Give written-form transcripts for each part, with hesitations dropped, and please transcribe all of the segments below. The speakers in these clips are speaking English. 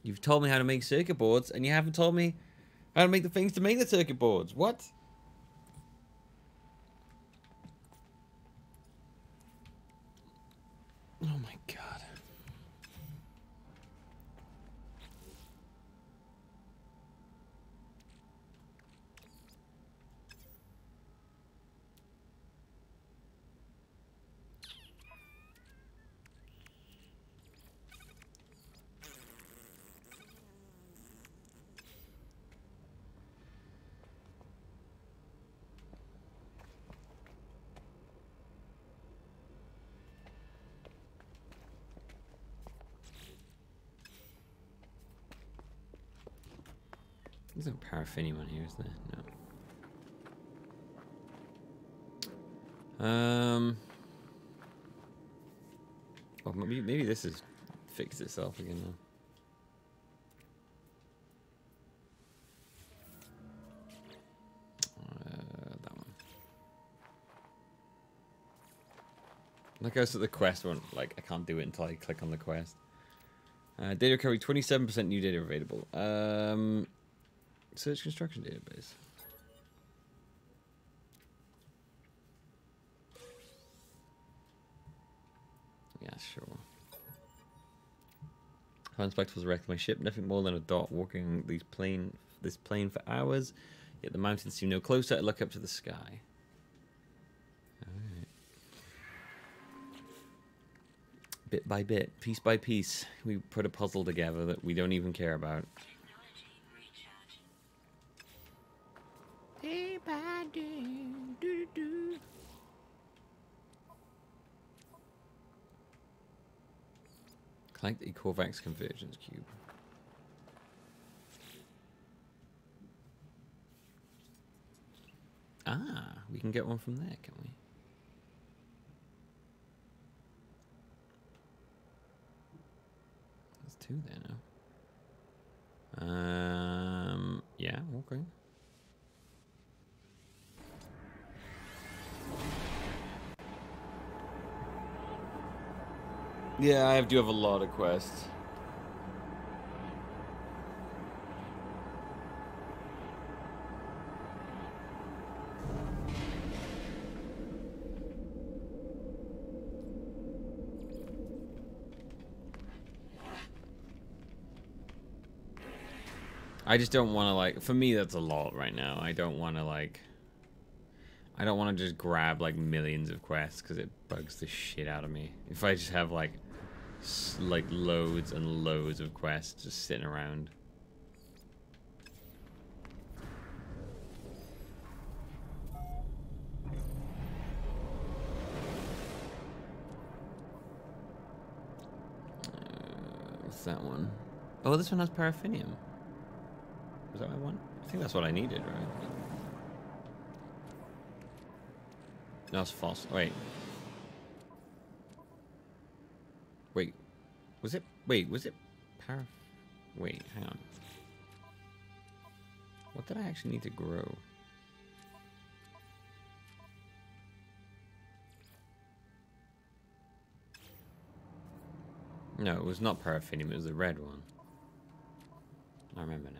You've told me how to make circuit boards, and you haven't told me how to make the things to make the circuit boards. What? Oh my god. There's no paraffinium on here, is there? No. Well, maybe this has fixed itself again now. That one. Like I was at the quest one, like I can't do it until I click on the quest. Data recovery, 27% new data available. Search construction database. Yeah, sure. Inspector was wrecked my ship. Nothing more than a dot walking this plane for hours. Yet the mountains seem no closer. I look up to the sky. Alright. Bit by bit, piece by piece, we put a puzzle together that we don't even care about. Day by day, doo-doo-doo. Collect a Corvax convergence cube. Ah, we can get one from there, can we? There's two there now. Yeah, okay. Yeah, I do have a lot of quests. I just don't want to, like, for me that's a lot right now. I don't want to, like, I don't want to just grab, like, millions of quests because it bugs the shit out of me. If I just have, like loads and loads of quests just sitting around. What's that one? Oh, this one has paraffinium. Is that what I want? I think that's what I needed, right? No, it's false. Wait. Wait. Was it? Wait, was it Wait, hang on. What did I actually need to grow? No, it was not paraffinium, it was the red one. I remember now.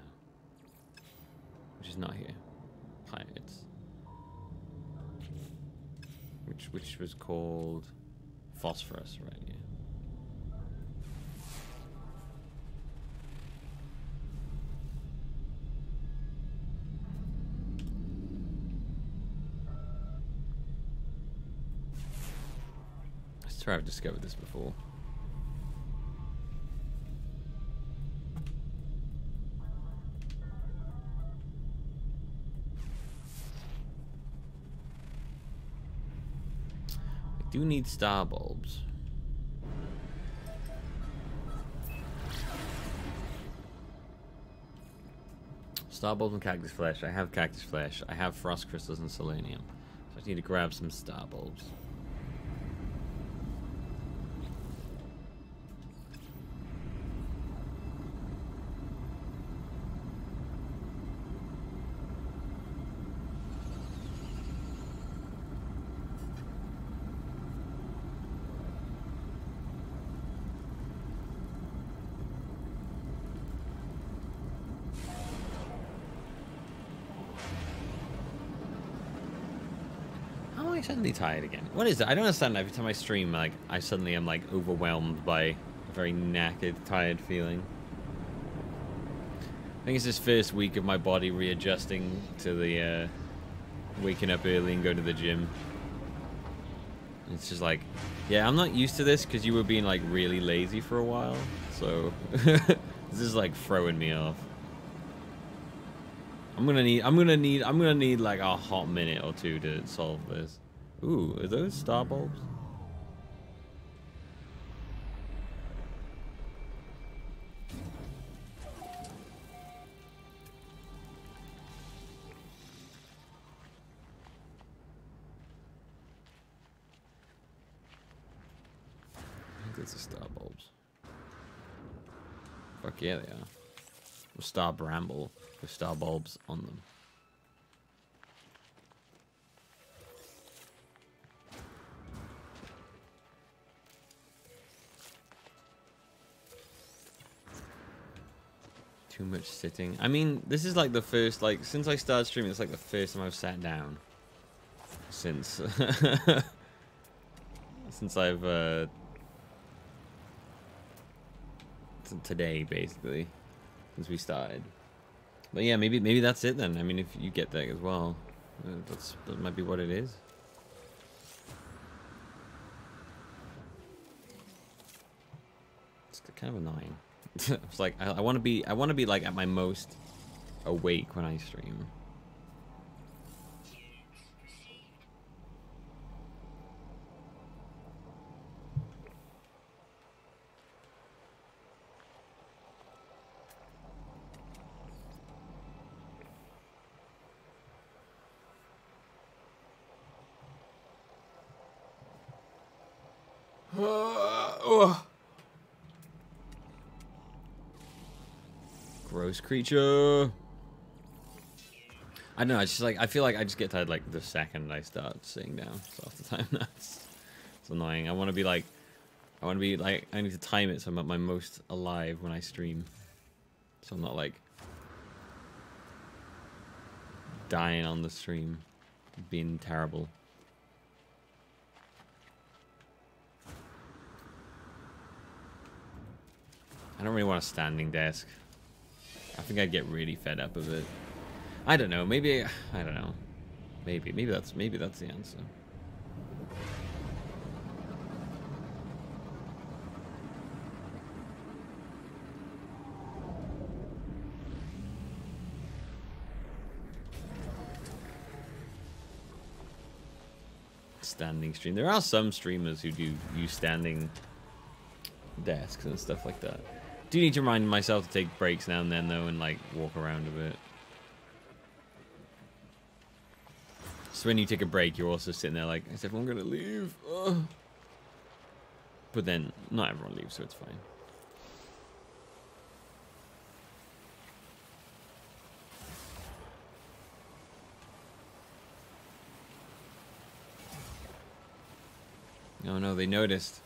Which is not here. It's which was called phosphorus, right? Yeah. I swear I've discovered this before. I do need star bulbs. Star bulbs and cactus flesh. I have cactus flesh. I have frost crystals and selenium. So I need to grab some star bulbs. I suddenly tired again? What is it? I don't understand. Every time I stream, like, I suddenly am, like, overwhelmed by a very knackered, tired feeling. I think it's this first week of my body readjusting to the, waking up early and going to the gym. It's just like, yeah, I'm not used to this because you were being, like, really lazy for a while. So, this is, like, throwing me off. I'm gonna need like a hot minute or two to solve this. Ooh, are those star bulbs? I think those are star bulbs. Fuck yeah, they are. Or star bramble with star bulbs on them. Too much sitting. I mean, this is like the first, like, since I started streaming, it's like the first time I've sat down. Since, since I've, today, basically. Since we started. But yeah, maybe that's it then. I mean, if you get that as well, that might be what it is. It's kind of annoying. It's like I want to be like at my most awake when I stream. Gross creature. I don't know. It's just like I feel like I just get tired like the second I start sitting down. So half the time it's annoying. I want to be like I need to time it so I'm at my most alive when I stream. So I'm not like dying on the stream, being terrible. I don't really want a standing desk. I think I'd get really fed up of it. I don't know. Maybe I don't know. Maybe that's the answer. Standing stream. There are some streamers who do use standing desks and stuff like that. Do need to remind myself to take breaks now and then though and like walk around a bit. So when you take a break, you're also sitting there like, is everyone gonna leave? Ugh. But then not everyone leaves, so it's fine. Oh no, they noticed.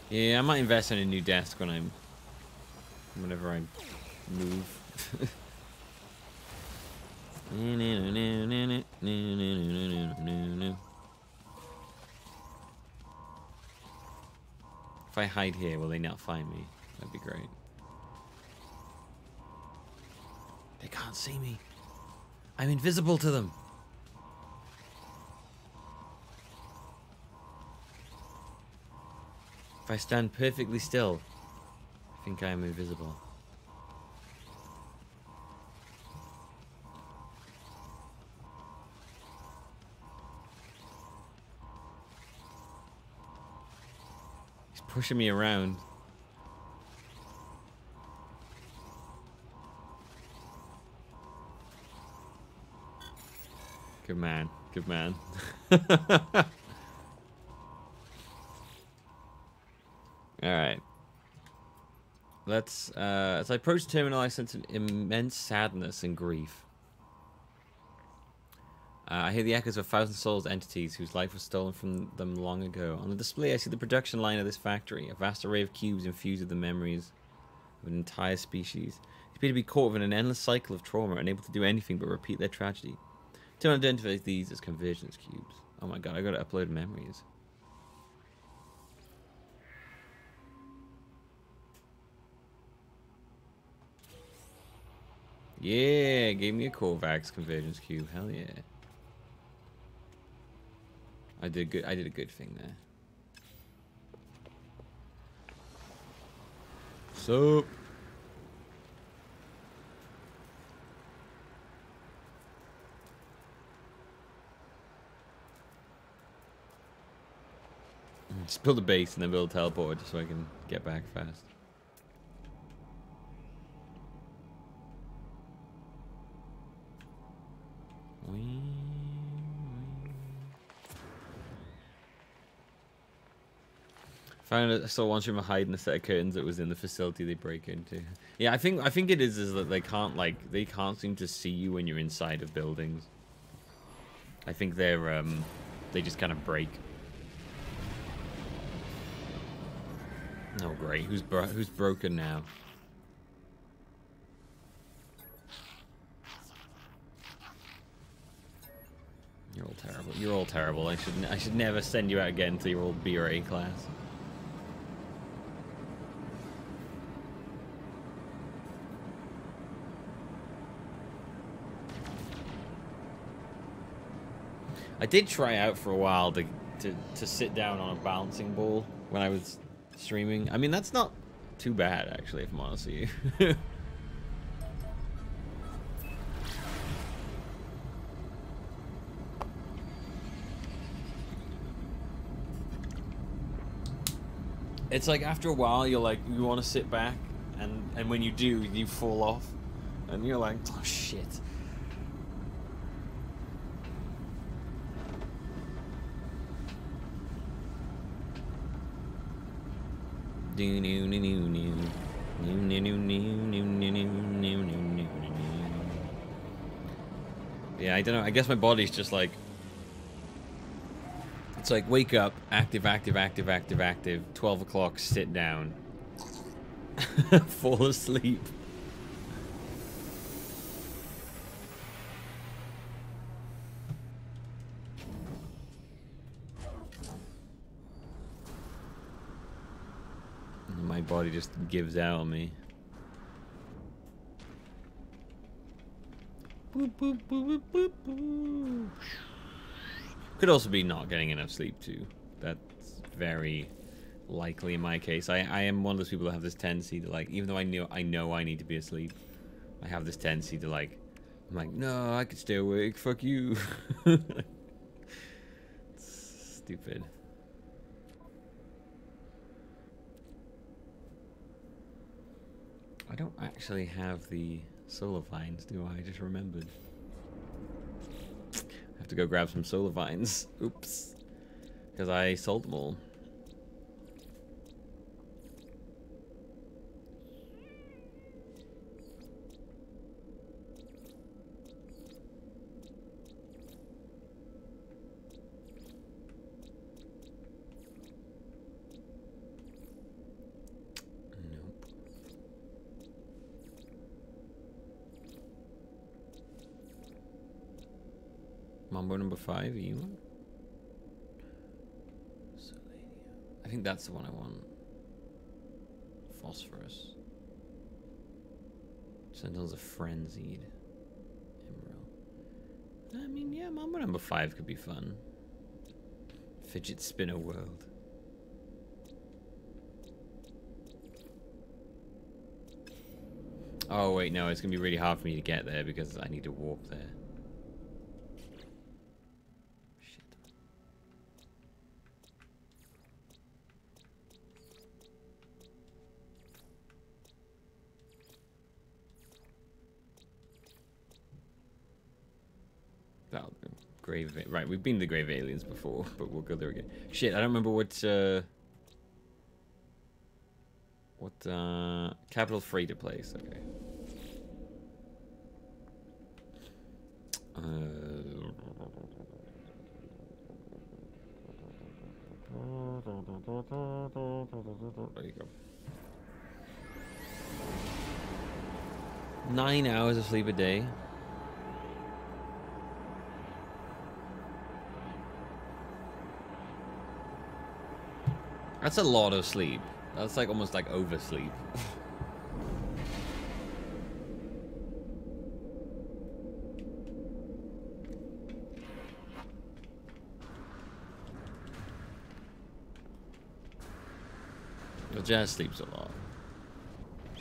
Yeah, I might invest in a new desk whenever I move. If I hide here, will they not find me? That'd be great. They can't see me. I'm invisible to them. If I stand perfectly still, I think I am invisible. He's pushing me around. Good man. Good man. Alright. Let's, as I approached the terminal, I sensed an immense sadness and grief. I hear the echoes of 1,000 souls entities whose life was stolen from them long ago. On the display, I see the production line of this factory, a vast array of cubes infused with the memories of an entire species. They appear to be caught within an endless cycle of trauma, unable to do anything but repeat their tragedy. To identify these as convergence cubes. Oh my god, I gotta upload memories. Yeah, gave me a Korvax convergence cube. Hell yeah. I did a good thing there. So just build a base and then build a teleporter just so I can get back fast. I saw one streamer hiding a set of curtains that was in the facility they break into. Yeah, I think it is that they can't seem to see you when you're inside of buildings. I think they just kind of break. Oh great, who's broken now? You're all terrible. You're all terrible. I should never send you out again until you're all B or A class. I did try out for a while to sit down on a bouncing ball when I was streaming. I mean, that's not too bad, actually, if I'm honest with you. It's like after a while, you want to sit back, and when you do, you fall off, and you're like, oh shit. Yeah, I don't know. I guess my body's just like, it's like wake up, active, 12 o'clock, sit down, fall asleep. My body just gives out on me. Boop, boop, boop, boop, boop. Could also be not getting enough sleep too. That's very likely in my case. I am one of those people that have this tendency to like, even though I know I need to be asleep, I have this tendency to like, I'm like, no, I could stay awake. Fuck you. It's stupid. I don't actually have the solar vines, do I? I just remembered. I have to go grab some solar vines. Oops. Because I sold them all. Mambo number 5, you? I think that's the one I want. Phosphorus. Sentinels of Frenzied. Emerald. I mean, yeah, Mambo number 5 could be fun. Fidget Spinner World. Oh, wait, no, it's going to be really hard for me to get there because I need to warp there. Right, we've been to the Grave Aliens before, but we'll go there again. Shit, I don't remember what capital freighter place. Okay. There you go. 9 hours of sleep a day. That's a lot of sleep. That's like almost like oversleep. Well, Jazz sleeps a lot.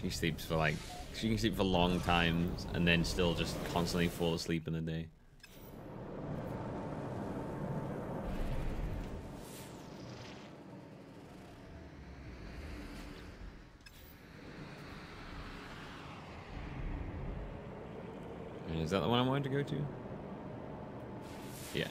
She sleeps for like, she can sleep for long times and then still just constantly fall asleep in the day. Is that the one I wanted to go to? Yeah.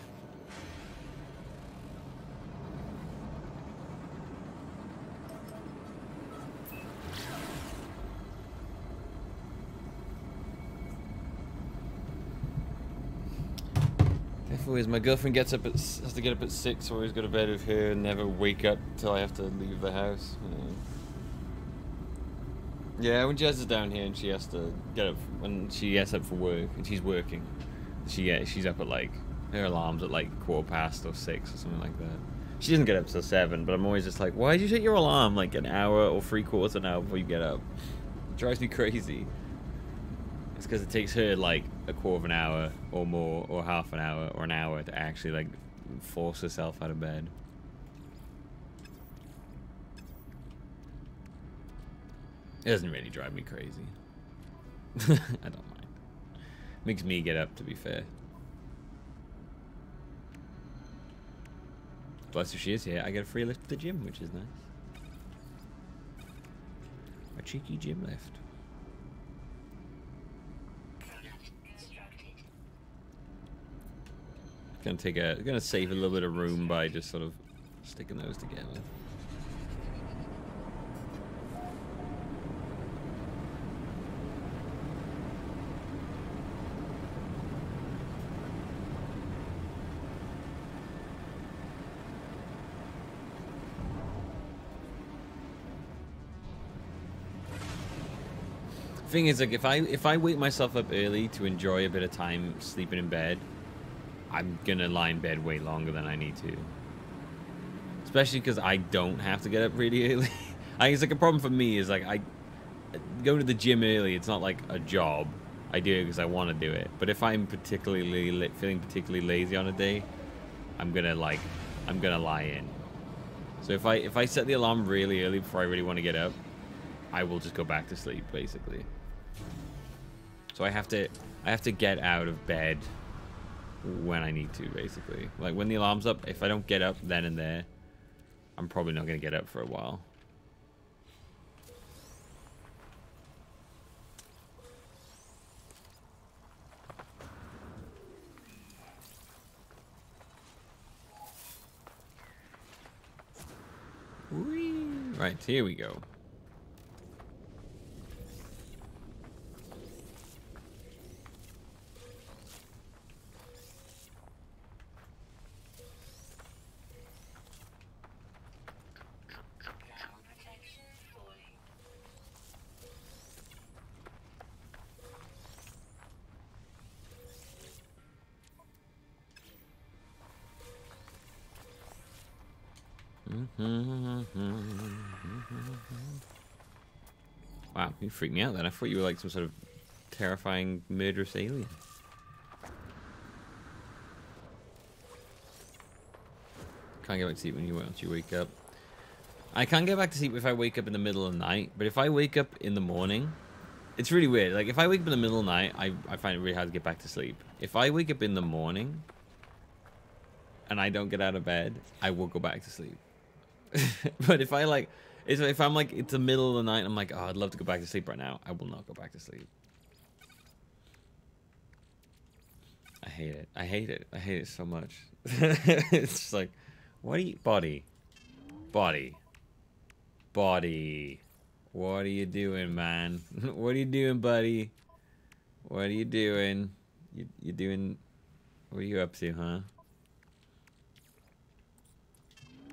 Definitely is. My girlfriend gets up at, has to get up at 6, so I always go to bed with her and never wake up till I have to leave the house. Yeah, when Jess is down here and she has to get up, when she gets up for work and she's working, she's up at like, her alarm's at like 1:15 or 6 or something like that. She doesn't get up till 7, but I'm always just like, why did you set your alarm like an hour or 3/4 an hour before you get up? It drives me crazy. It's because it takes her like a quarter of an hour or more, or half an hour or an hour to actually like force herself out of bed. It doesn't really drive me crazy. I don't mind. Makes me get up, to be fair. Plus, if she is here, I get a free lift to the gym, which is nice. A cheeky gym lift. Gonna save a little bit of room by just sort of sticking those together. Thing is, like, if I wake myself up early to enjoy a bit of time sleeping in bed, I'm gonna lie in bed way longer than I need to. Especially because I don't have to get up really early. I think it's like a problem for me is like I go to the gym early. It's not like a job. I do it because I want to do it. But if I'm particularly feeling particularly lazy on a day, I'm gonna lie in. So if I set the alarm really early before I really want to get up, I will just go back to sleep basically. So I have to get out of bed when I need to, basically. Like when the alarm's up, if I don't get up then and there, I'm probably not gonna get up for a while. Whee! Right, here we go. Wow, you freaked me out then. I thought you were like some sort of terrifying murderous alien. Can't get back to sleep once you wake up. I can't get back to sleep if I wake up in the middle of the night, but if I wake up in the morning, it's really weird. Like if I wake up in the middle of the night, I find it really hard to get back to sleep. If I wake up in the morning and I don't get out of bed, I will go back to sleep. But if I'm like, it's the middle of the night and I'm like, oh, I'd love to go back to sleep right now, I will not go back to sleep. I hate it. I hate it. I hate it so much. It's just like, what are you, body, what are you doing, man? What are you doing, buddy? What are you doing? You doing, what are you up to, huh?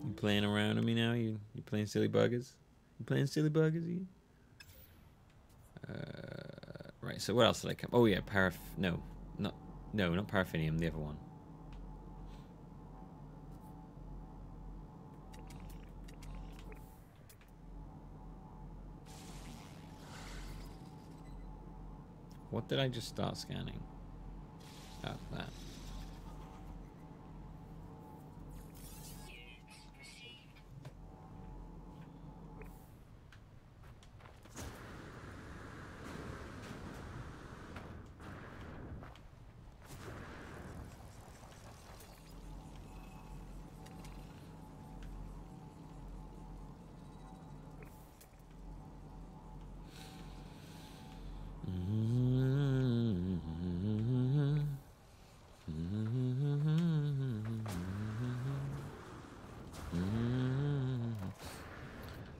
You playing around with me now? You playing silly buggers? You playing silly buggers? You? Right. So what else did I come? Oh yeah, No, not paraffinium. The other one. What did I just start scanning? Oh, that.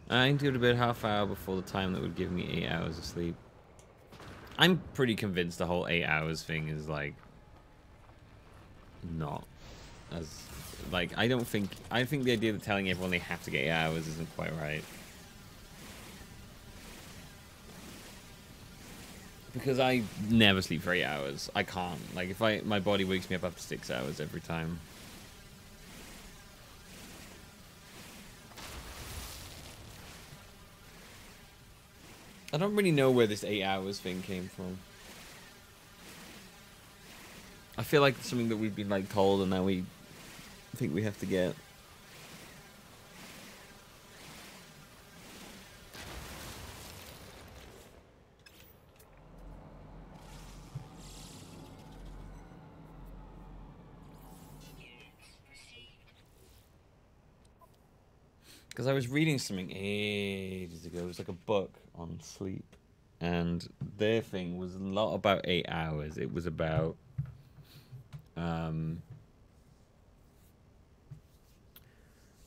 I need to go to bed half hour before the time that would give me 8 hours of sleep. I'm pretty convinced the whole 8 hours thing is like not as like I think the idea of telling everyone they have to get 8 hours isn't quite right. Because I never sleep for 8 hours. I can't. Like if my body wakes me up after 6 hours every time. I don't really know where this 8 hours thing came from. I feel like it's something that we've been like told and now we think we have to get. Because I was reading something ages ago. It was like a book on sleep. And their thing was not about 8 hours. It was about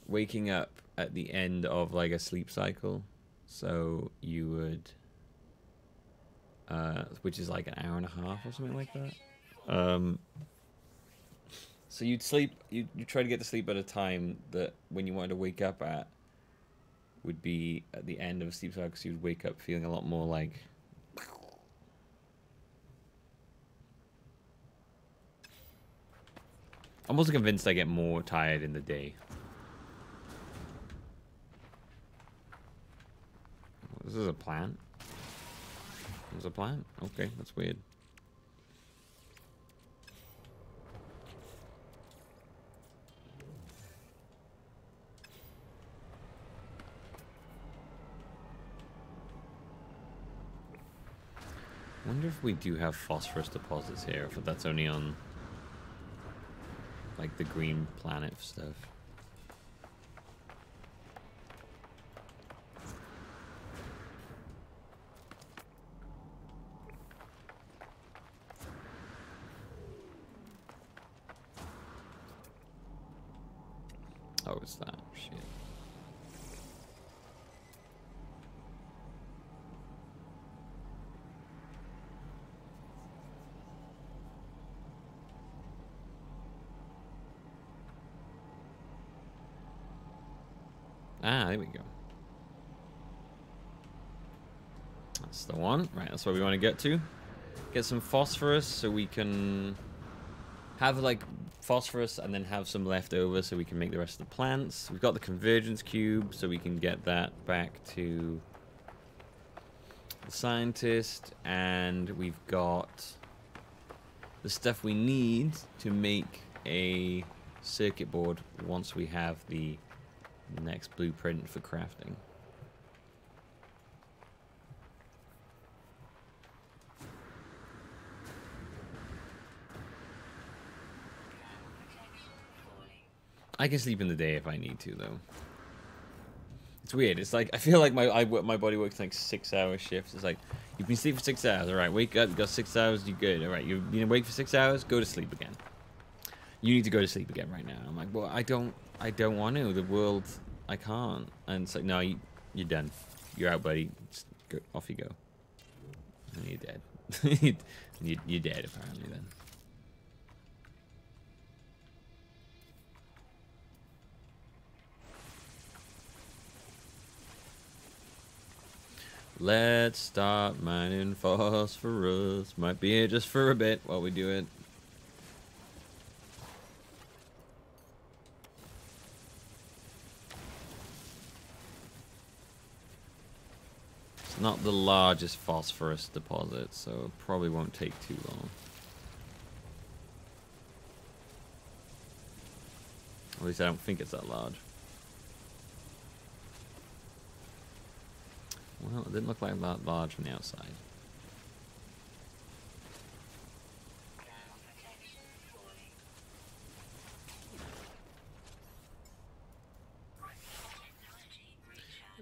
waking up at the end of like a sleep cycle. So you would which is like an hour and a half or something like that. So you'd sleep you try to get to sleep at a time that when you wanted to wake up at would be at the end of a sleep cycle, so you'd wake up feeling a lot more like I'm also convinced I get more tired in the day. This is a plant. There's a plant? Okay, that's weird. I wonder if we do have phosphorus deposits here, if that's only on like the green planet stuff. Oh, it's that shit. Ah, there we go. That's the one. Right, that's what we want to get to. Get some phosphorus so we can have like phosphorus and then have some left over so we can make the rest of the plants. We've got the convergence cube so we can get that back to the scientist, and we've got the stuff we need to make a circuit board once we have the next blueprint for crafting. I can sleep in the day if I need to, though. It's weird. It's like I feel like my body works like 6-hour shifts. It's like you've been asleep for 6 hours. All right, wake up. You got 6 hours. You good? All right, you've been awake for 6 hours. Go to sleep again. You need to go to sleep again right now. I'm like, well, I don't want to. The world, I can't. And it's like, no, you're done. You're out, buddy. Just go, off you go. And you're dead. You're dead apparently then. Let's start mining phosphorus. Might be here just for a bit while we do it. It's not the largest phosphorus deposit, so it probably won't take too long. At least I don't think it's that large. Well, it didn't look like that large from the outside.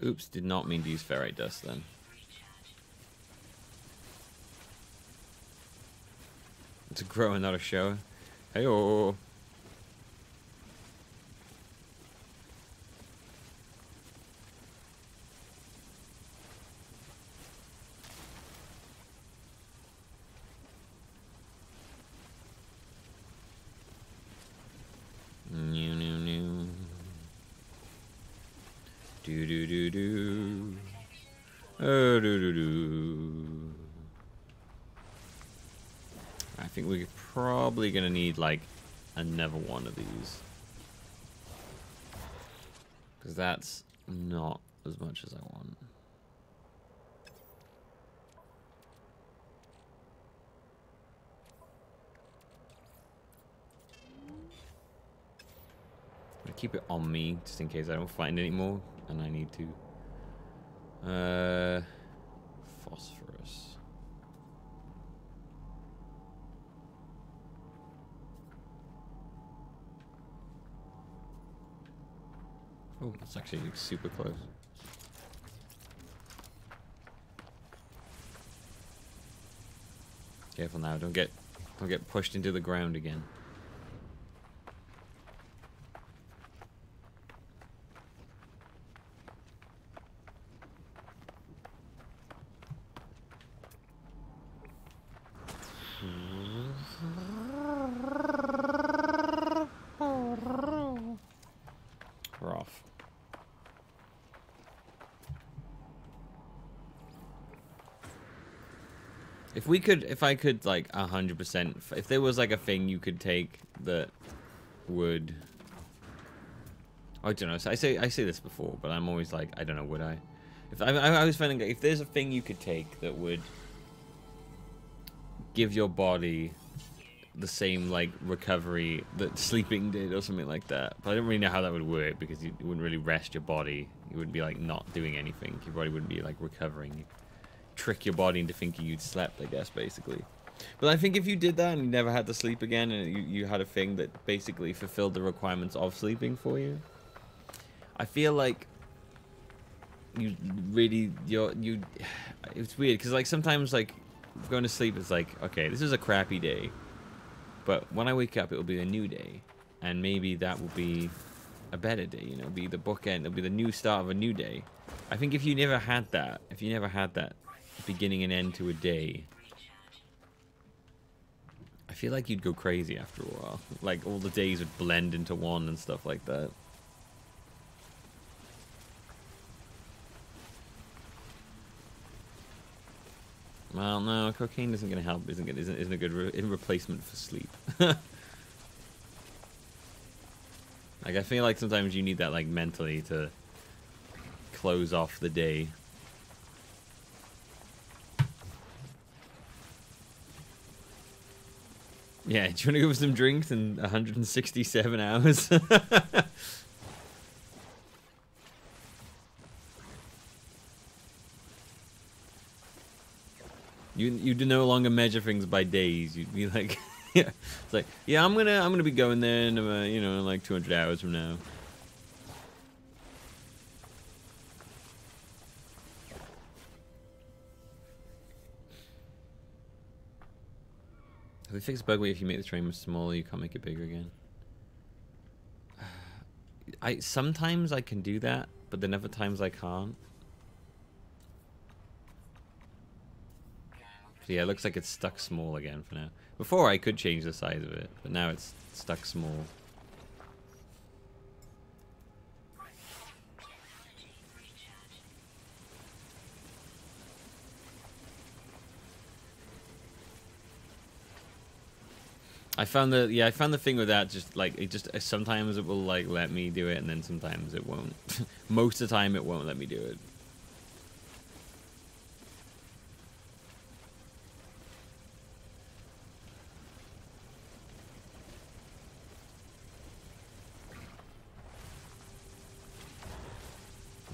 Oops, did not mean to use ferrite dust then. It's a grow and not a show. Hey-oh. Oh, I think we're probably gonna need like another one of these, because that's not as much as I want. I keep it on me just in case I don't find any more and I need to. Phosphorus. Oh, that's actually super close. Careful now, don't get pushed into the ground again. We're off. If I could like 100%, if there was like a thing you could take that would, I don't know. So I say this before, but I'm always like, I don't know, would I? If I was finding if there's a thing you could take that would give your body the same like recovery that sleeping did or something like that, but I don't really know how that would work, because you wouldn't really rest your body. You wouldn't be like not doing anything. Your body wouldn't be like recovering. You'd trick your body into thinking you'd slept, I guess, basically. But I think if you did that and you never had to sleep again, and you had a thing that basically fulfilled the requirements of sleeping for you, I feel like you really it's weird, because like sometimes like going to sleep is like, okay, this is a crappy day, but when I wake up it will be a new day, and maybe that will be a better day, you know, be the bookend, it'll be the new start of a new day. I think if you never had that beginning and end to a day, I feel like you'd go crazy after a while. Like all the days would blend into one and stuff like that. Well, no, cocaine isn't going to help. Isn't a good replacement for sleep. Like I feel like sometimes you need that like mentally to close off the day. Yeah, do you want to go for some drinks in 167 hours? You do no longer measure things by days. You'd be like, yeah, it's like, yeah, I'm gonna be going there in you know, in like 200 hours from now. Have they fixed bug where if you make the train smaller, you can't make it bigger again? Sometimes I can do that, but then other times I can't. So yeah, it looks like it's stuck small again for now. Before I could change the size of it, but now it's stuck small. I found the thing with that, just like sometimes it will like let me do it, and then sometimes it won't. Most of the time it won't let me do it.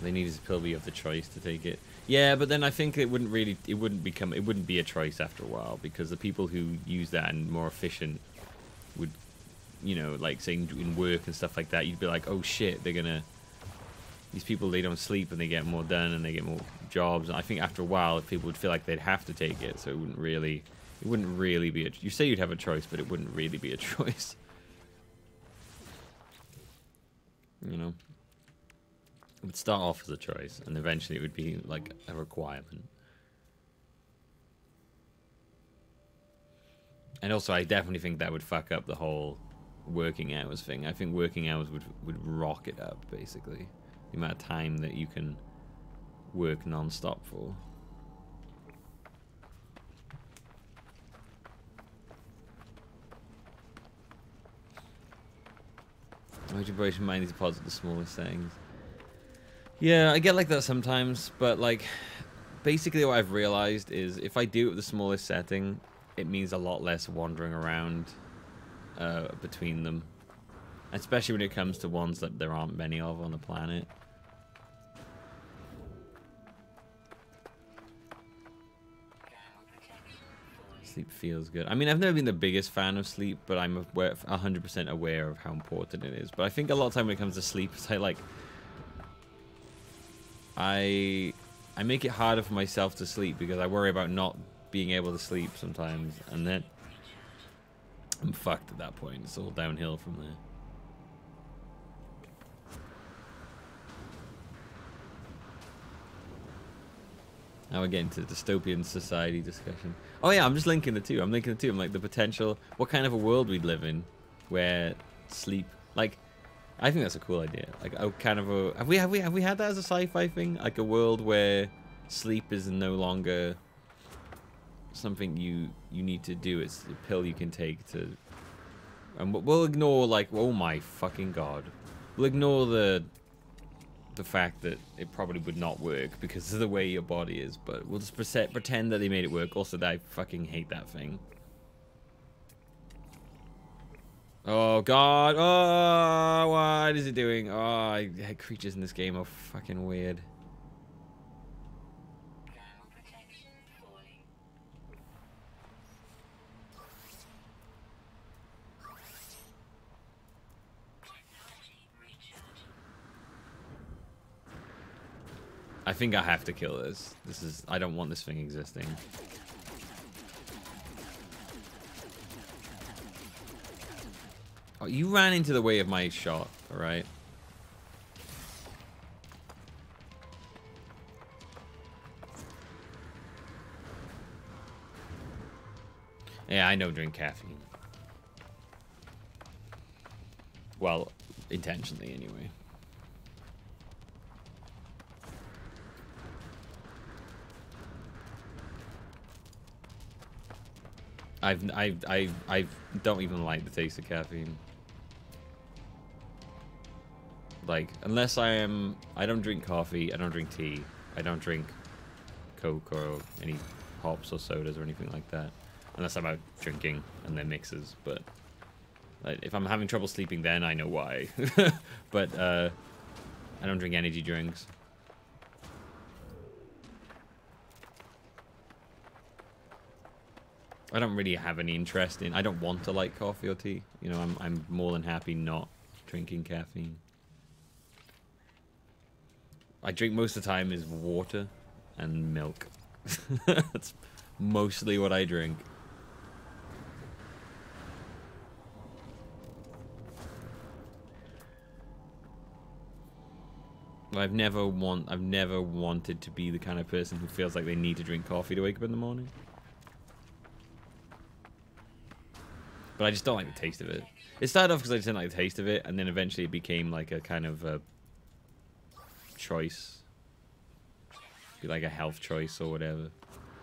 They need is Millbee of the choice to take it. Yeah, but then I think it wouldn't be a choice after a while, because the people who use that and more efficient would, you know, like saying in work and stuff like that, you'd be like, oh shit, these people, they don't sleep and they get more done and they get more jobs. And I think after a while, people would feel like they'd have to take it, so it wouldn't really be you say you'd have a choice, but it wouldn't really be a choice. You know? It would start off as a choice, and eventually it would be like a requirement. And also, I definitely think that would fuck up the whole working hours thing. I think working hours would rock it up, basically. The amount of time that you can work non-stop for. Would you both mind these pods at the smallest settings? Yeah, I get like that sometimes, but like, basically what I've realized is if I do it with the smallest setting, it means a lot less wandering around between them. Especially when it comes to ones that there aren't many of on the planet. Sleep feels good. I mean, I've never been the biggest fan of sleep, but I'm 100% aware of how important it is. But I think a lot of time when it comes to sleep, it's like I make it harder for myself to sleep because I worry about not being able to sleep sometimes, and then I'm fucked at that point. It's all downhill from there. Now we're getting to the dystopian society discussion. Oh yeah, I'm just linking the two. I'm like the potential, what kind of a world we'd live in, where sleep, like, I think that's a cool idea. Like, a kind of a, have we had that as a sci-fi thing? Like a world where sleep is no longer something you need to do. It's a pill you can take to, and we'll ignore, like, oh my fucking god, we'll ignore the fact that it probably would not work because of the way your body is, but we'll just pretend that they made it work. Also, that I fucking hate that thing. Oh god, oh, what is it doing? Oh, creatures in this game are fucking weird. I think I have to kill this. I don't want this thing existing. Oh, you ran into the way of my shot, alright? Yeah, I don't drink caffeine. Well, intentionally anyway. I don't even like the taste of caffeine. Like, unless I don't drink coffee, I don't drink tea, I don't drink Coke or any hops or sodas or anything like that. Unless I'm out drinking and then mixes, but like, if I'm having trouble sleeping, then I know why. But I don't drink energy drinks. I don't really have any interest in. I don't want to like coffee or tea. You know, I'm more than happy not drinking caffeine. I drink most of the time is water and milk. That's mostly what I drink. I've never wanted to be the kind of person who feels like they need to drink coffee to wake up in the morning. But I just don't like the taste of it. It started off because I just didn't like the taste of it, and then eventually it became like a kind of a choice. Be like a health choice or whatever.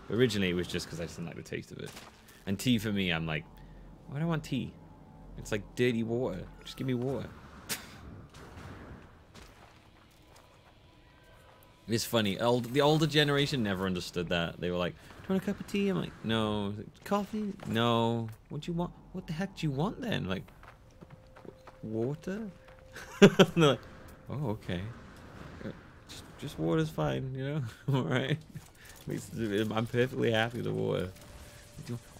But originally it was just because I just didn't like the taste of it. And tea for me, I'm like, Why do I want tea? It's like dirty water. Just give me water. It's funny. The older generation never understood that. They were like, "Do you want a cup of tea?" I'm like, "No." "Coffee?" "No." "What do you want?" "What the heck do you want then?" Like, water? And they're like, "Oh, okay. Just water's fine, you know." All right. I'm perfectly happy with the water.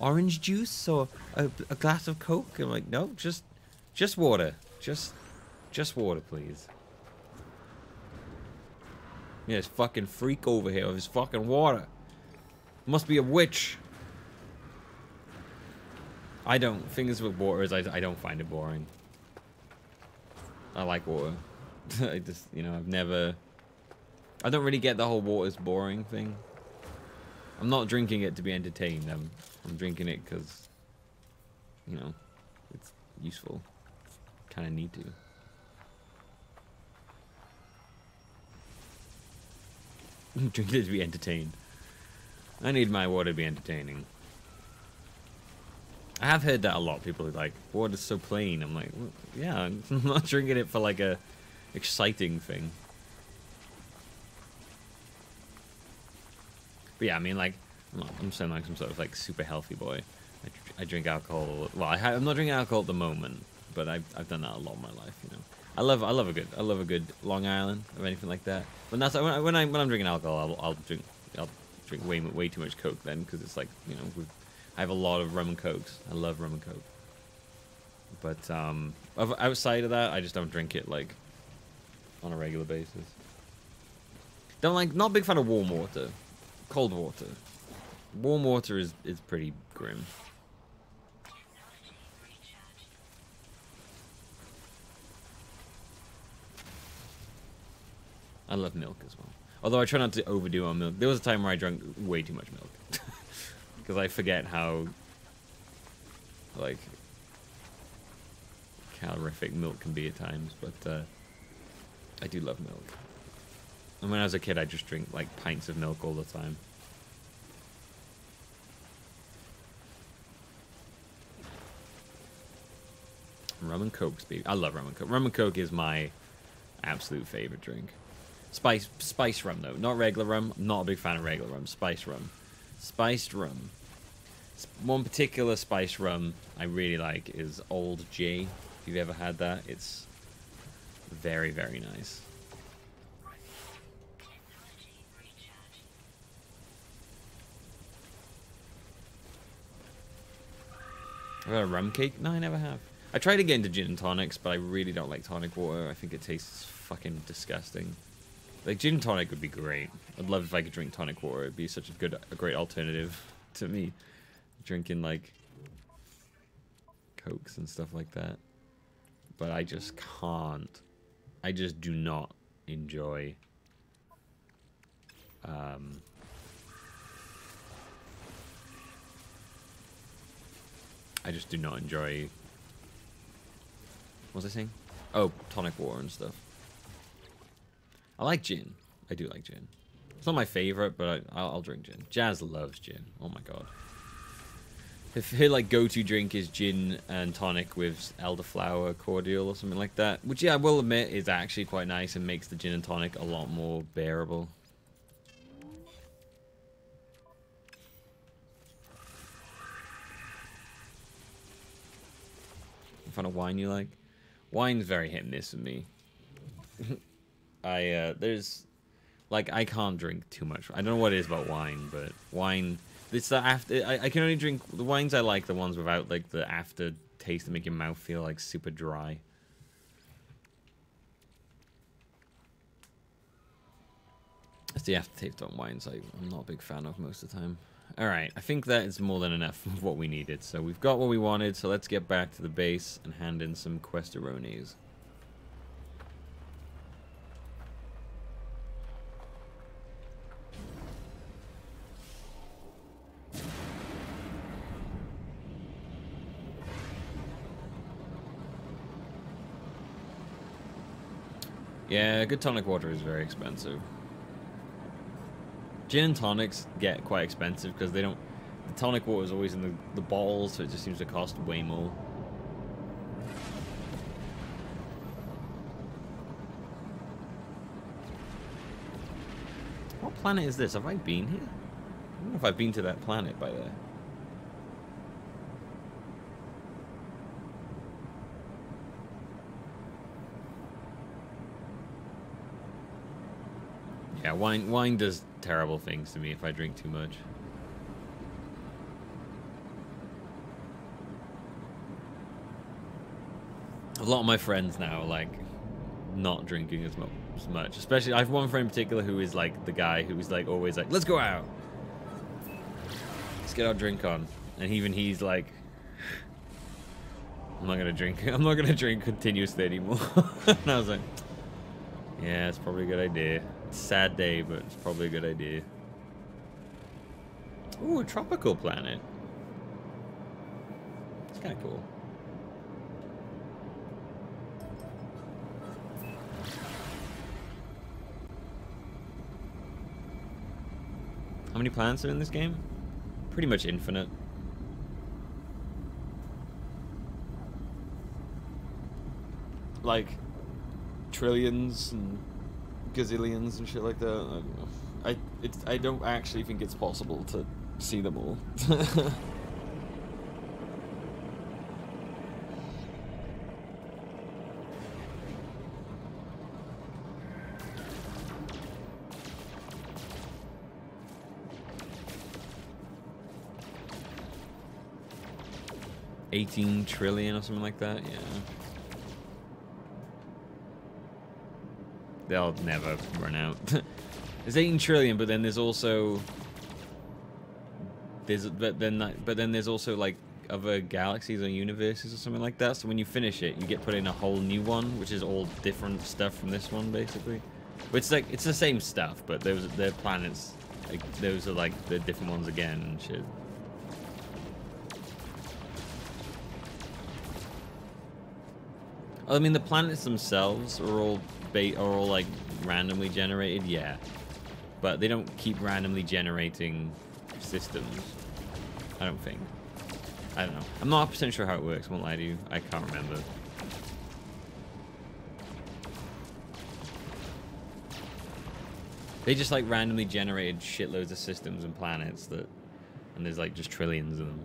"Orange juice or a glass of Coke?" I'm like, "No, just water. Just water, please." Yeah, this fucking freak over here with his fucking water. Must be a witch. I don't. Things with water is I don't find it boring. I like water. I just, you know, I don't really get the whole water's boring thing. I'm not drinking it to be entertained. I'm drinking it because, you know, it's useful. Kind of need to. I'm drinking it to be entertained. I need my water to be entertaining. I have heard that a lot. People are like, water's so plain. I'm like, well, yeah, I'm not drinking it for like a exciting thing. But yeah, I mean, like, I'm saying like some sort of like super healthy boy. I drink alcohol. Well, I'm not drinking alcohol at the moment, but I've done that a lot in my life. You know, I love a good Long Island or anything like that. When I'm drinking alcohol, I'll drink way too much Coke then, because it's like, you know, I have a lot of rum and Cokes. I love rum and Coke. But outside of that, I just don't drink it like on a regular basis. Not a big fan of warm water. Cold water. Warm water is pretty grim. I love milk as well. Although I try not to overdo on milk. There was a time where I drank way too much milk. Because I forget how, like, calorific milk can be at times. But I do love milk. And when I was a kid, I just drink, like, pints of milk all the time. Rum and Cokes, baby. I love rum and Coke. Rum and Coke is my absolute favorite drink. Spice rum, though. Not regular rum. I'm not a big fan of regular rum. Spice rum. Spiced rum. One particular spice rum I really like is Old J. If you've ever had that, it's very, very nice. I've had a rum cake? No, I never have. I tried to get into gin and tonics, but I really don't like tonic water. I think it tastes fucking disgusting. Like, gin and tonic would be great. I'd love if I could drink tonic water. It'd be such a great alternative to me drinking, like, Cokes and stuff like that. But I just can't. I just do not enjoy I just do not enjoy... What was I saying? Oh, tonic water and stuff. I like gin. I do like gin. It's not my favorite, but I'll drink gin. Jazz loves gin. Oh my god. If her like go-to drink is gin and tonic with elderflower cordial or something like that, which yeah, I will admit is actually quite nice and makes the gin and tonic a lot more bearable. What kind of wine you like? Wine's very hit and miss with me. There's, like, I can't drink too much. I don't know what it is about wine, but wine, it's the after, I can only drink, the wines I like, the ones without, like, the after taste that make your mouth feel, like, super dry. That's the aftertaste on wines I'm not a big fan of most of the time. Alright, I think that is more than enough of what we needed. So we've got what we wanted, so let's get back to the base and hand in some questerones. Yeah, good tonic water is very expensive. Gin and tonics get quite expensive because they don't... The tonic water is always in the bottles, so it just seems to cost way more. What planet is this? Have I been here? I don't know if I've been to that planet by there. Yeah, wine does terrible things to me if I drink too much. A lot of my friends now like not drinking as much. Especially, I have one friend in particular who is like the guy who is like always like, let's go out, let's get our drink on, and even he's like, I'm not gonna drink continuously anymore. And I was like, yeah, it's probably a good idea. It's a sad day, but it's probably a good idea. Ooh, a tropical planet. It's kind of cool. How many planets are in this game? Pretty much infinite. Like trillions and gazillions and shit like that. I don't know. I don't actually think it's possible to see them all. 18 trillion or something like that, yeah. They'll never run out. There's 18 trillion, but then there's also but then there's also like other galaxies or universes or something like that. So when you finish it, you get put in a whole new one, which is all different stuff from this one, basically. But it's like it's the same stuff, but they're planets. Like those are like the different ones again and shit. I mean, the planets themselves are all like randomly generated, yeah, but they don't keep randomly generating systems. I don't think. I don't know. I'm not 100% sure how it works. I won't lie to you. I can't remember. They just like randomly generated shitloads of systems and planets and there's like just trillions of them.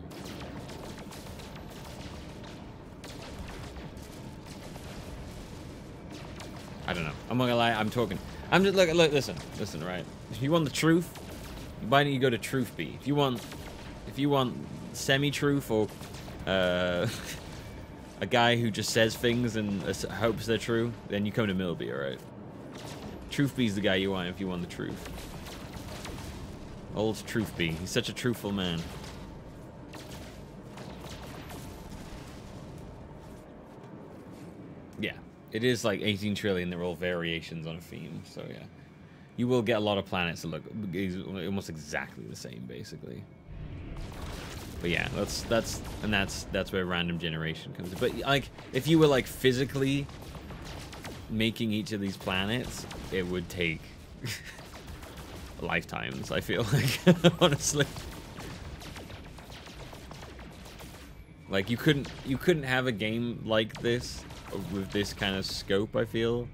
I don't know. I'm not gonna lie. I'm just look. Listen, right? If you want the truth, why don't you go to Truthbee? If you want semi-truth or a guy who just says things and hopes they're true, then you come to Millbee, alright? Truthbee's the guy you want if you want the truth. Old Truthbee. He's such a truthful man. Yeah. It is like 18 trillion. They're all variations on a theme. So yeah, you will get a lot of planets that look almost exactly the same, basically. But yeah, that's where random generation comes in. But like, if you were like physically making each of these planets, it would take lifetimes. I feel like, honestly. Like you couldn't have a game like this with this kind of scope, I feel,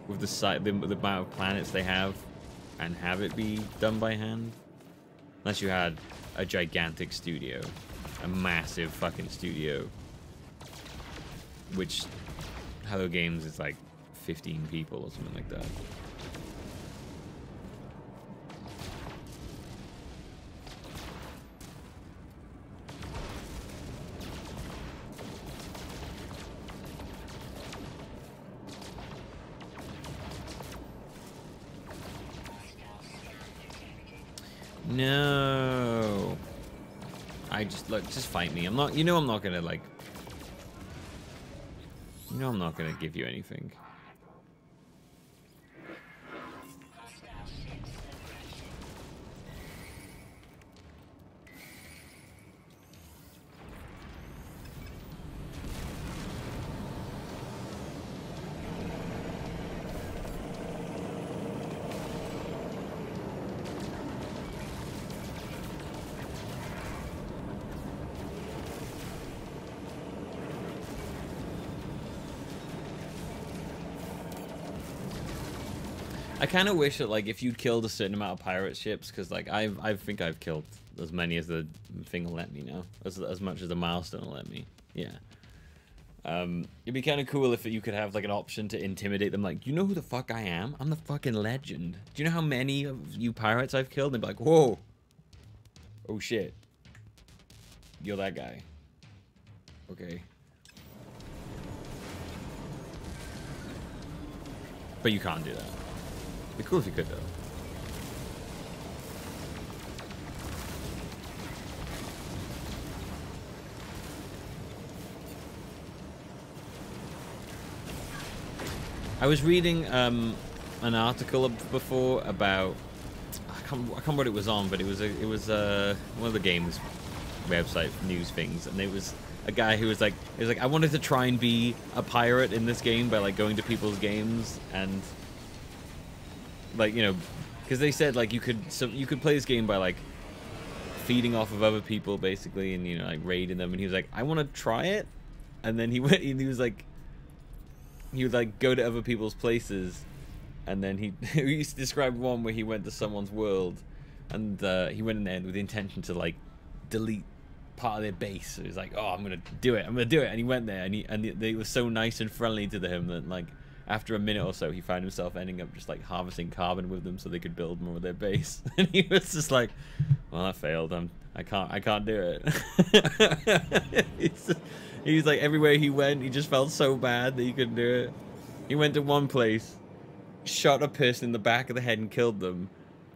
with the amount of planets they have, and have it be done by hand, unless you had a gigantic studio, a massive fucking studio, which Hello Games is like 15 people or something like that. No. Just fight me. I'm not gonna like, I'm not gonna give you anything. I kind of wish that like if you'd killed a certain amount of pirate ships, because like I think I've killed as many as the thing will let me now, as much as the milestone will let me. Yeah. It'd be kind of cool if you could have like an option to intimidate them. Like, you know who the fuck I am? I'm the fucking legend. Do you know how many of you pirates I've killed? And they'd be like, whoa. Oh shit. You're that guy. Okay. But you can't do that. It'd be cool if you could, though. I was reading an article before about I can't remember what it was on, but it was one of the games website news things, and it was a guy who was like, I wanted to try and be a pirate in this game by like going to people's games and like, you know, because they said like you could play this game by like feeding off of other people basically, and you know, like raiding them, and he was like, I want to try it, and then he went and he would like go to other people's places, and then he used to describe one where he went to someone's world, and he went in there with the intention to like delete part of their base. So he was like, oh, I'm gonna do it, and he went there, and they were so nice and friendly to him that like after a minute or so he found himself ending up just like harvesting carbon with them so they could build more of their base. And he was just like, well, I failed, I can't do it. He's like, everywhere he went he just felt so bad that he couldn't do it. He went to one place, shot a person in the back of the head and killed them,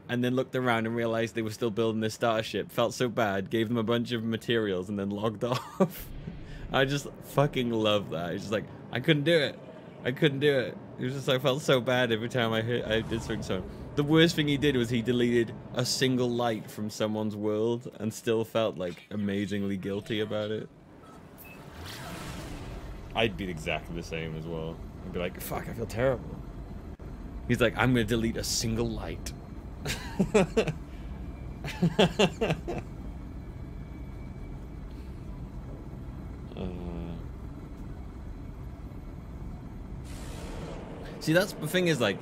and then looked around and realized they were still building their starship, felt so bad, gave them a bunch of materials, and then logged off. I just fucking love that. He's just like, I couldn't do it. It was just, I felt so bad every time I did something. So the worst thing he did was he deleted a single light from someone's world and still felt like amazingly guilty about it. I'd be exactly the same as well. I'd be like, fuck, I feel terrible. He's like, I'm gonna delete a single light. See, that's the thing is, like,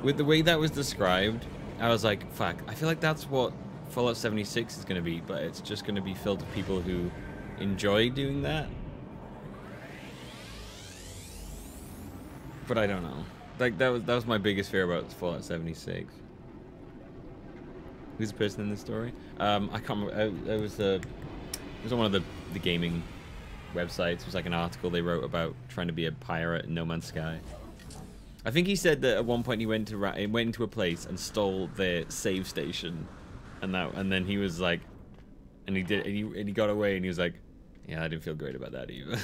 with the way that was described, I was like, fuck, I feel like that's what Fallout 76 is going to be, but it's just going to be filled with people who enjoy doing that. But I don't know. Like, that was my biggest fear about Fallout 76. Who's the person in this story? I can't remember. It was on one of the gaming websites. It was like an article they wrote about trying to be a pirate in No Man's Sky. I think he said that at one point he went into a place and stole their save station, and then he was like, and he got away, and he was like, yeah, I didn't feel great about that either.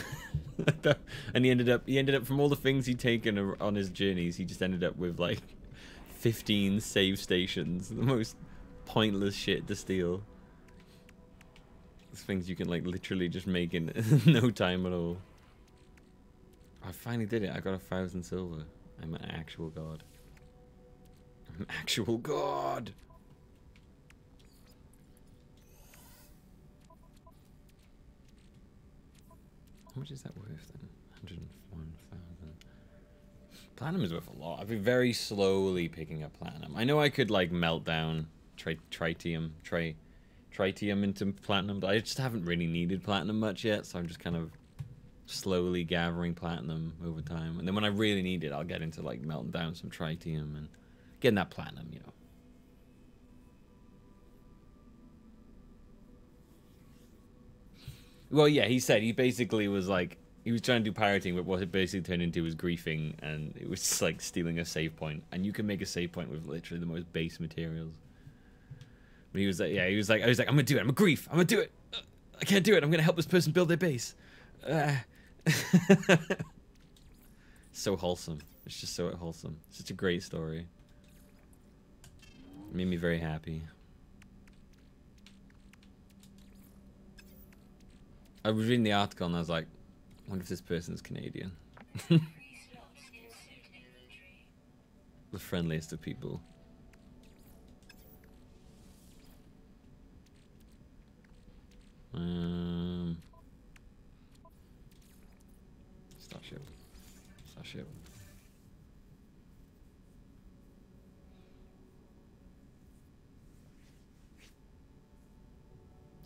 And he ended up from all the things he'd taken on his journeys, he just ended up with like 15 save stations, the most pointless shit to steal. It's things you can like literally just make in no time at all. I finally did it. I got 1,000 silver. I'm an actual god. I'm an actual god! How much is that worth then? 101,000. Platinum is worth a lot. I've been very slowly picking up platinum. I know I could like melt down tritium into platinum, but I just haven't really needed platinum much yet, so I'm just kind of slowly gathering platinum over time, and then when I really need it, I'll get into like melting down some tritium and getting that platinum, you know. Well, yeah, he said he basically was like, he was trying to do pirating, but what it basically turned into was griefing, and it was just like stealing a save point, and you can make a save point with literally the most base materials. But he was like, yeah, I was like, I'm gonna do it, I'm a grief, I'm gonna do it, I can't do it, I'm gonna help this person build their base. So wholesome. It's just so wholesome. Such a great story. It made me very happy. I was reading the article and I was like, I wonder if this person's Canadian. The friendliest of people. Starship.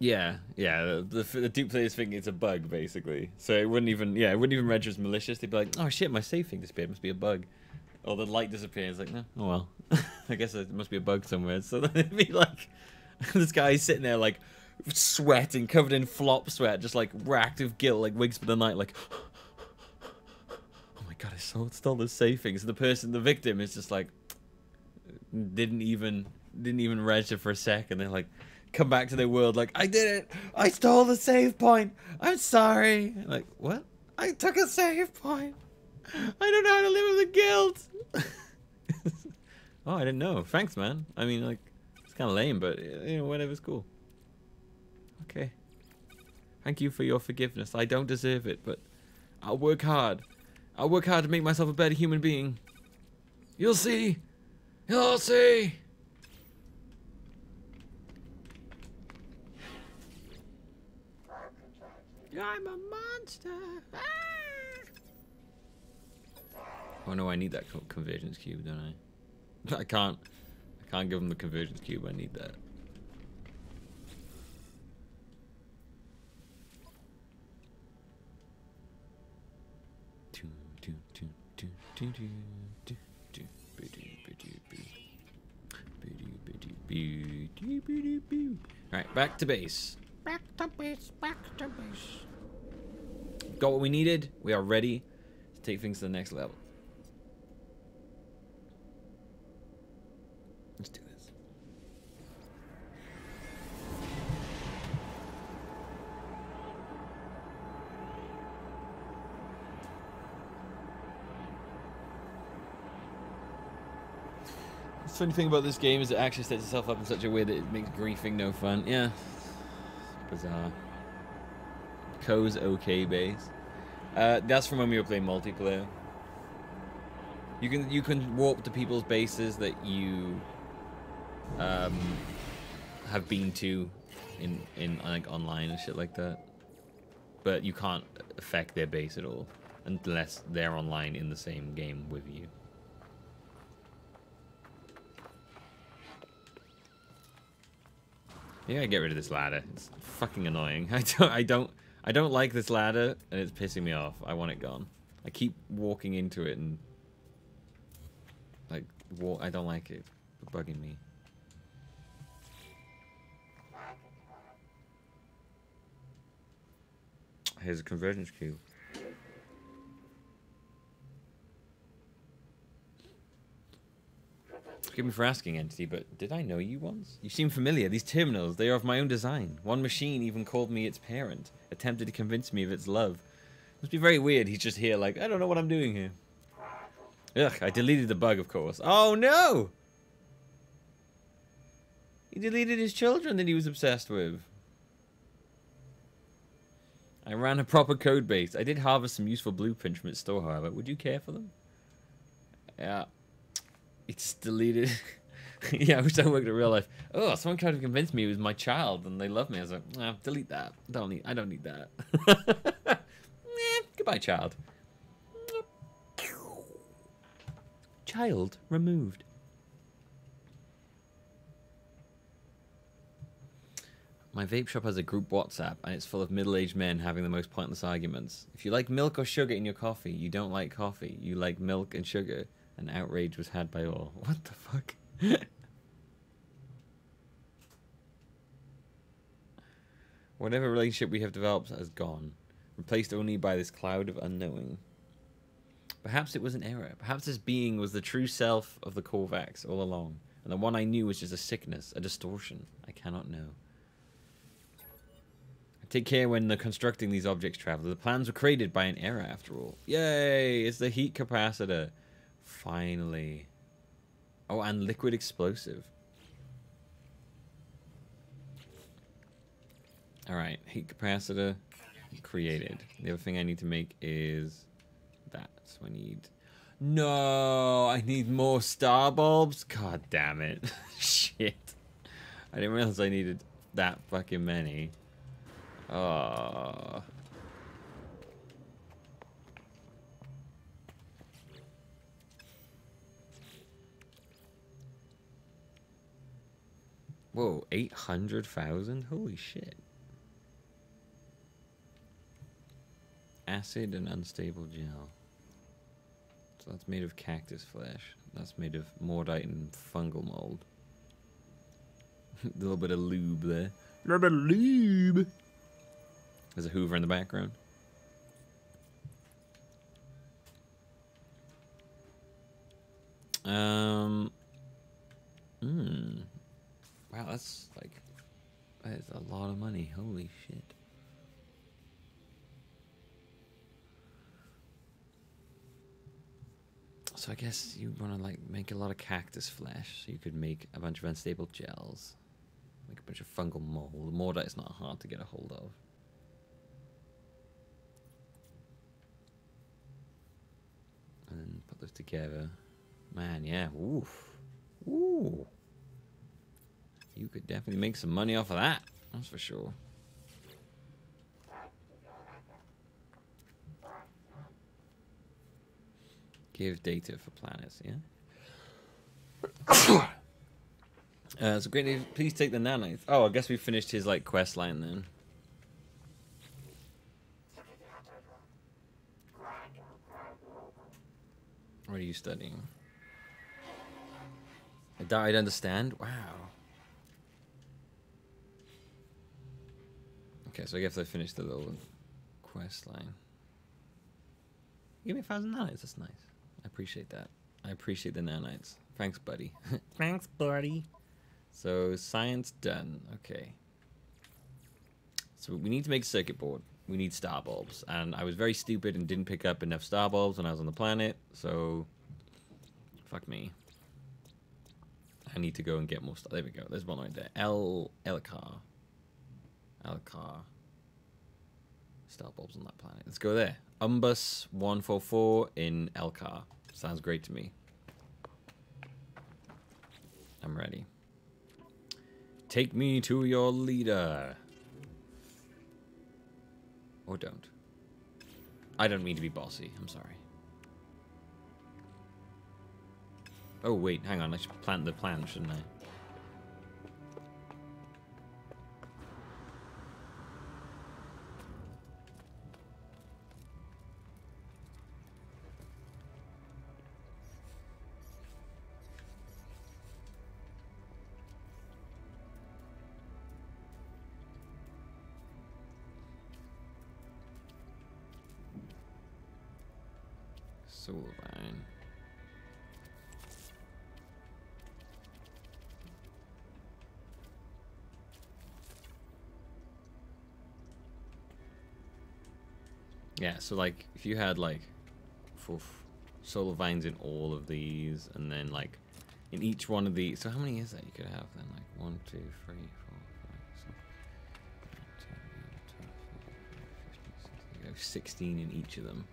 Yeah, yeah. The dupe players think it's a bug basically, so it wouldn't even register as malicious. They'd be like, "Oh shit, my save thing disappeared. Must be a bug." Or the light disappears. Like, no, oh well. I guess it must be a bug somewhere. So then it'd be like, this guy's sitting there like sweating, covered in flop sweat, just like racked with guilt, like wakes up in the night, like, oh my god, I stole the safe things. And the victim, is just like, didn't even register for a second. They're like, come back to their world, like, I did it. I stole the save point. I'm sorry. Like, what? I took a save point. I don't know how to live with the guilt. Oh, I didn't know. Thanks, man. I mean, like, it's kind of lame, but, you know, whatever's cool. Okay. Thank you for your forgiveness. I don't deserve it, but I'll work hard. I'll work hard to make myself a better human being. You'll see. You'll see. I'm a monster. Ah! Oh no, I need that convergence cube, don't I? I can't give them the convergence cube. I need that. Alright, back to base. Back to base, back to base. Got what we needed. We are ready to take things to the next level. Let's do this. The funny thing about this game is it actually sets itself up in such a way that it makes griefing no fun. Yeah. Bizarre. Co's okay base. That's from when we were playing multiplayer. You can warp to people's bases that you have been to in like online and shit like that, but you can't affect their base at all unless they're online in the same game with you. I gotta get rid of this ladder. It's fucking annoying. I don't like this ladder, and it's pissing me off. I want it gone. I keep walking into it and like I don't like it. It's bugging me. Here's a convergence cube. Forgive me for asking, Entity, but did I know you once? You seem familiar. These terminals, they are of my own design. One machine even called me its parent, attempted to convince me of its love. Must be very weird. He's just here like, I don't know what I'm doing here. Ugh, I deleted the bug, of course. Oh, no! He deleted his children that he was obsessed with. I ran a proper code base. I did harvest some useful blueprints from its store, however. Would you care for them? Yeah. It's deleted. Yeah, I wish that worked in real life. Oh, someone tried to convince me it was my child and they love me. I was like, nah, delete that. I don't need that. Goodbye, child. Child removed. My vape shop has a group WhatsApp, and it's full of middle-aged men having the most pointless arguments. If you like milk or sugar in your coffee, you don't like coffee. You like milk and sugar. An outrage was had by all. What the fuck? Whatever relationship we have developed has gone, replaced only by this cloud of unknowing. Perhaps it was an error. Perhaps this being was the true self of the Korvax all along, and the one I knew was just a sickness, a distortion. I cannot know. Take care when constructing these objects, Traveler. The plans were created by an error, after all. Yay! It's the heat capacitor. Finally. Oh, and liquid explosive. Alright, heat capacitor created. The other thing I need to make is that. So I need... No! I need more star bulbs? God damn it. Shit. I didn't realize I needed that fucking many. Oh. Whoa, 800,000? Holy shit. acid and unstable gel. So that's made of cactus flesh. That's made of mordite and fungal mold. A little bit of lube there. A little bit of lube. There's a Hoover in the background. Wow, that's like, that is a lot of money. Holy shit. So I guess you want to like make a lot of cactus flesh, so you could make a bunch of unstable gels, make a bunch of fungal mold. Mordite is not hard to get a hold of. And then put those together. Man, yeah, oof. Ooh. You could definitely make some money off of that, that's for sure. Give data for planets, yeah? So great news. Please take the nanites. Oh, I guess we finished his like quest line then. What are you studying? I doubt I'd understand. Wow. Okay, so I guess I finished the little quest line. Give me 1,000 nanites. That's nice. I appreciate that. I appreciate the nanites. Thanks, buddy. Thanks, buddy. So science done. Okay. So we need to make a circuit board. We need star bulbs, and I was very stupid and didn't pick up enough star bulbs when I was on the planet. So fuck me. I need to go and get more stuff. There we go. There's one right there. Elcar. Star bulbs on that planet. Let's go there. Umbus 144 in Elcar. Sounds great to me. I'm ready. Take me to your leader. Or don't. I don't mean to be bossy. I'm sorry. Oh, wait. Hang on. I should plant the plant, shouldn't I? Soulvine. Yeah, so like if you had like solar vines in all of these, and then like in each one of these, so how many is that you could have then? Like 1, 2, 3, 4, 5, 6, 7, 8, 10, 11, 12, 13, 14, 15, 16. You have 16 in each of them.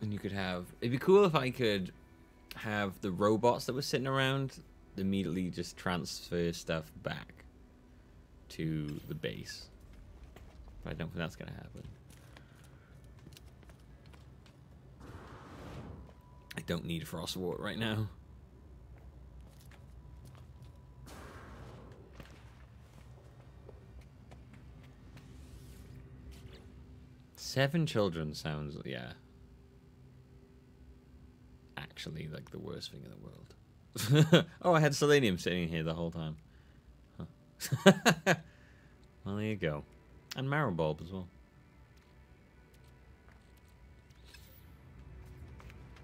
And you could have, it'd be cool if I could have the robots that were sitting around immediately just transfer stuff back to the base. But I don't think that's going to happen. I don't need Frostwort right now. Seven children sounds, yeah. Actually, like the worst thing in the world. Oh, I had selenium sitting here the whole time. Huh. Well, there you go. And marrow bulb as well.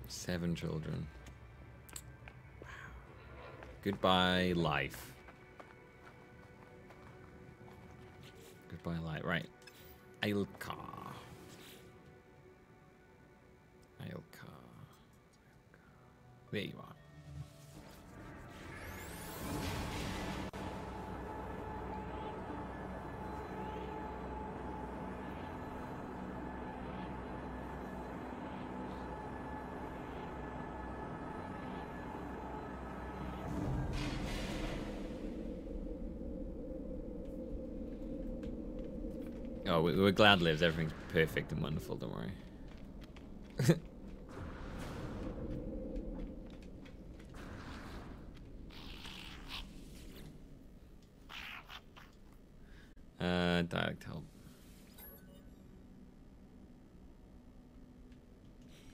7 children. Wow. Goodbye, life. Goodbye, life. Right. Ailcar. There you are. Oh, we're glad lives. Everything's perfect and wonderful, don't worry. Dialect help.